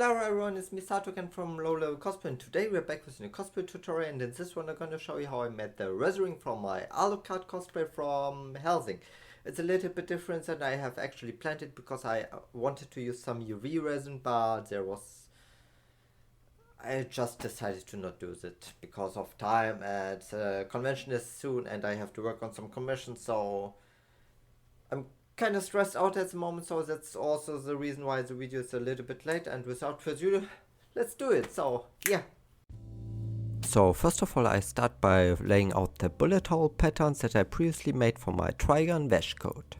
Hello everyone, it's Misato again from Low Level Cosplay, and today we're back with a new cosplay tutorial, and in this one I'm gonna show you how I made the resin from my Alucard cosplay from Hellsing. It's a little bit different than I have actually planned it because I wanted to use some UV resin, but I just decided to not do it because of time, and the convention is soon and I have to work on some commissions, so I'm kind of stressed out at the moment, so that's also the reason why the video is a little bit late. And without further ado, let's do it. So yeah. So first of all, I start by laying out the bullet hole patterns that I previously made for my Trigon Vesh coat.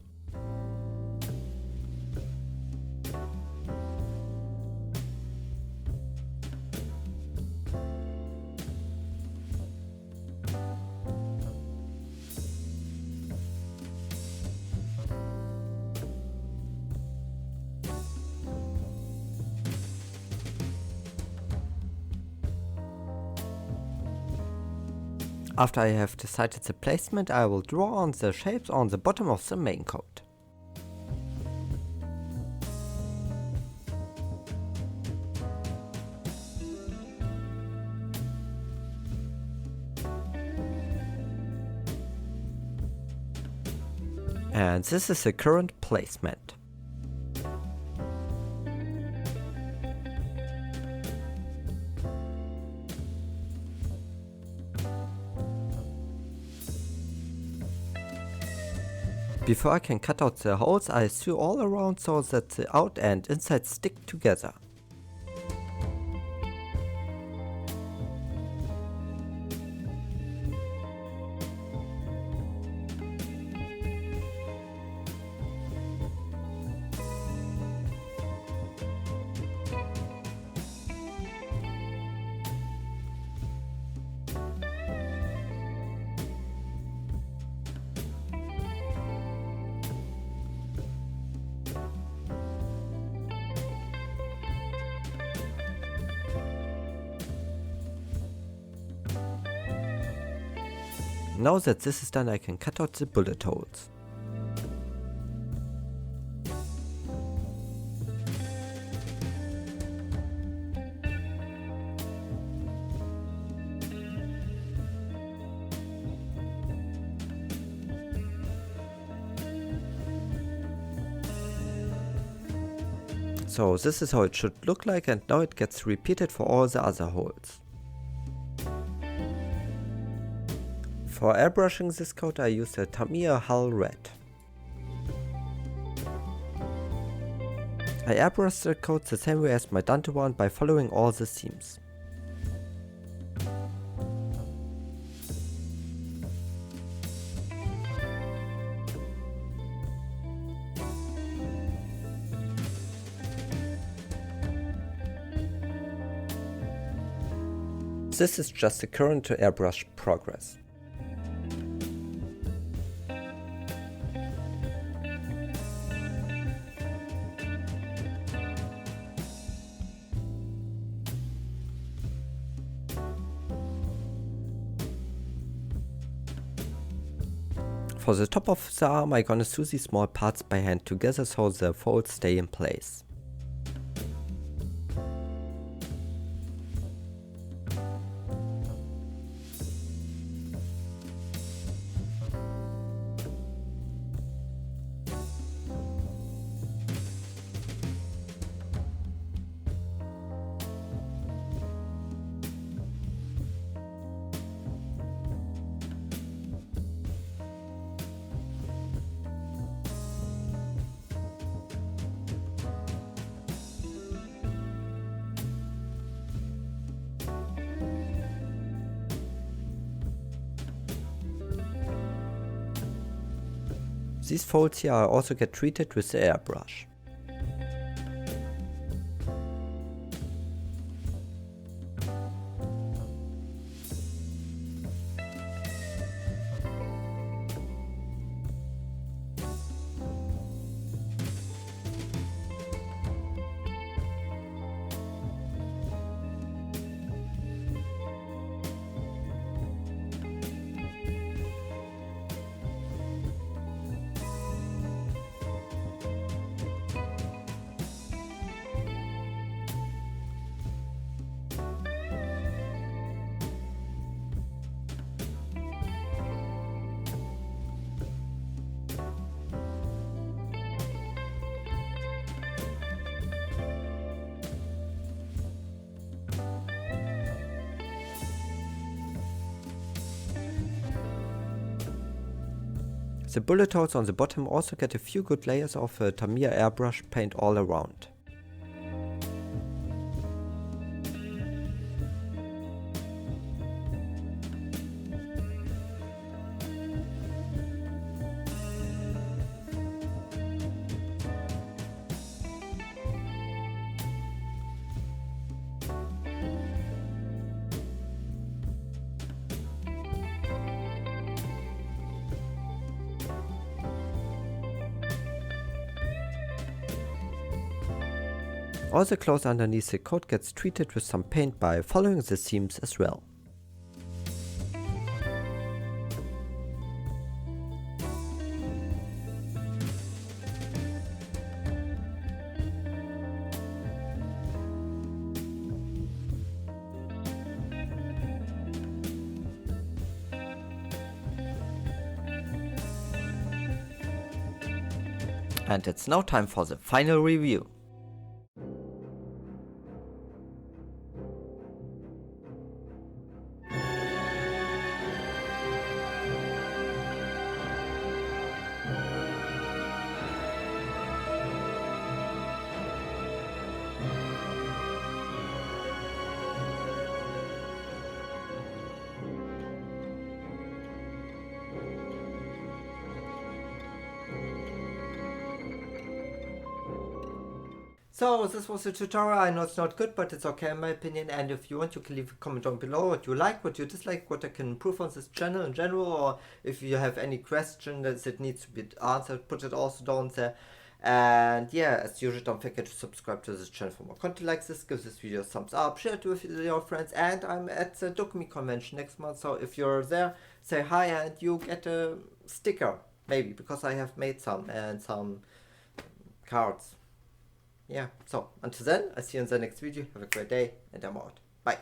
After I have decided the placement, I will draw on the shapes on the bottom of the main coat. And this is the current placement. Before I can cut out the holes, I sew all around so that the out and inside stick together. Now that this is done, I can cut out the bullet holes. So this is how it should look like, and now it gets repeated for all the other holes. For airbrushing this coat, I used a Tamiya Hull Red. I airbrushed the coat the same way as my Dante one by following all the seams. This is just the current airbrush progress. For the top of the arm, I'm gonna sew these small parts by hand together so the folds stay in place. These folds here also get treated with the airbrush. The bullet holes on the bottom also get a few good layers of Tamiya airbrush paint all around. All the cloth underneath the coat gets treated with some paint by following the seams as well. And it's now time for the final review. So this was the tutorial. I know it's not good, but it's okay in my opinion. And if you want, you can leave a comment down below what you like, what you dislike, what I can improve on this channel in general, or if you have any question that needs to be answered, put it also down there. And yeah, as usual, don't forget to subscribe to this channel for more content like this. Give this video a thumbs up, share it with your friends. And I'm at the Dokumi convention next month, so if you're there, say hi and you get a sticker, maybe, because I have made some and some cards. Yeah, so until then, I see you in the next video. Have a great day, and I'm out. Bye.